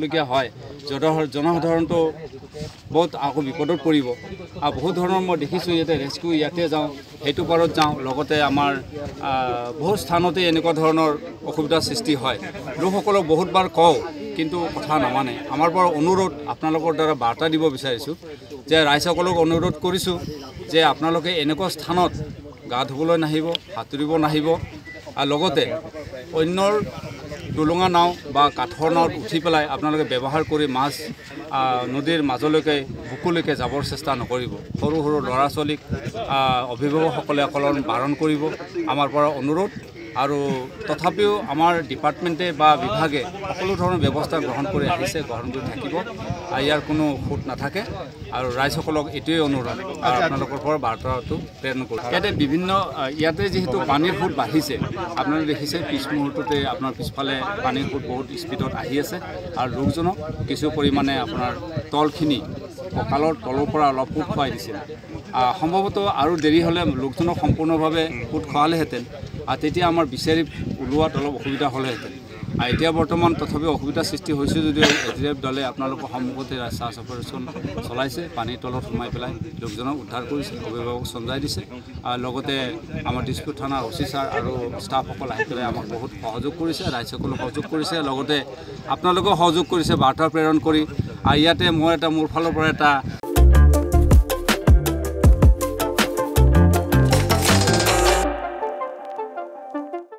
লগীয়া হয় জনসাধাৰণটো বহুত আকৌ বিপদত পৰিব আৰু বহুত ধৰণৰ মই দেখিছোঁ ইয়াতে ৰেস্কিউ ইয়াতে যাওঁ সেইটো পাৰত যাওঁ লগতে আমাৰ বহুত স্থানতে এনেকুৱা ধৰণৰ অসুবিধাৰ সৃষ্টি হয় লোকসকলক বহুতবাৰ কওঁ কিন্তু কথা নামানে আমাৰ পৰা অনুৰোধ আপোনালোকৰ দ্বাৰা বাৰ্তা দিব বিচাৰিছোঁ যে ৰাইজসকলক অনুৰোধ কৰিছোঁ যে আপোনালোকে এনেকুৱা স্থানত গা ধুবলৈ নাহিব সাঁতুৰিব নাহিব আৰু লগতে অন্যৰ টুলুঙা নাও বা কাঠৰ নাৱত উঠি পেলাই আপোনালোকে ব্যৱহাৰ কৰি মাছ নদীৰ মাজলৈকে বুকুলৈকে যাবৰ চেষ্টা নকৰিব সৰু সৰু ল'ৰা ছোৱালীক অভিভাৱকসকলে অকলণ বাৰণ কৰিব আমাৰ পৰা অনুৰোধ আৰু তথাপিও আমাৰ ডিপাৰ্টমেণ্টে বা বিভাগে সকলো ধৰণৰ ব্যৱস্থা গ্ৰহণ কৰি আহিছে গ্ৰহণ কৰি থাকিব ইয়াৰ কোনো খুঁত নাথাকে আৰু ৰাইজসকলক এইটোৱে অনুৰোধ আপোনালোকৰ পৰা বাৰ্তাটো প্ৰেৰণ কৰোঁ ইয়াতে বিভিন্ন ইয়াতে যিহেতু পানীৰ সুত বাঢ়িছে আপোনালোকে দেখিছে পিছ মুহূৰ্ততে আপোনাৰ পিছফালে পানীৰ সুত বহুত স্পীডত আহি আছে আৰু লোকজনক কিছু পৰিমাণে আপোনাৰ তলখিনি কঁকালৰ তলৰ পৰা অলপ সুত খুৱাই দিছিল সম্ভৱতঃ আৰু দেৰি হ'লে লোকজনক সম্পূৰ্ণভাৱে সুত খোৱালেহেঁতেন আৰু তেতিয়া আমাৰ বিচাৰি ওলোৱাত অলপ অসুবিধা হ'লেহেঁতেন এতিয়া বৰ্তমান তথাপিও অসুবিধাৰ সৃষ্টি হৈছে যদিও SDF দলে আপোনালোকৰ সন্মুখতে চাৰ্চ অপাৰেশ্যন চলাইছে পানীৰ তলত সোমাই পেলাই লোকজনক উদ্ধাৰ কৰিছে অভিভাৱক চঞ্জাই দিছে আৰু লগতে আমাৰ দিছপুৰ থানাৰ OC ছাৰ আৰু ষ্টাফসকল আহি পেলাই আমাক বহুত সহযোগ কৰিছে ৰাইজসকলক সহযোগ কৰিছে লগতে আপোনালোকেও সহযোগ কৰিছে বাৰ্তা প্ৰেৰণ কৰি আৰু ইয়াতে মই মোৰ ফালৰ পৰা এটা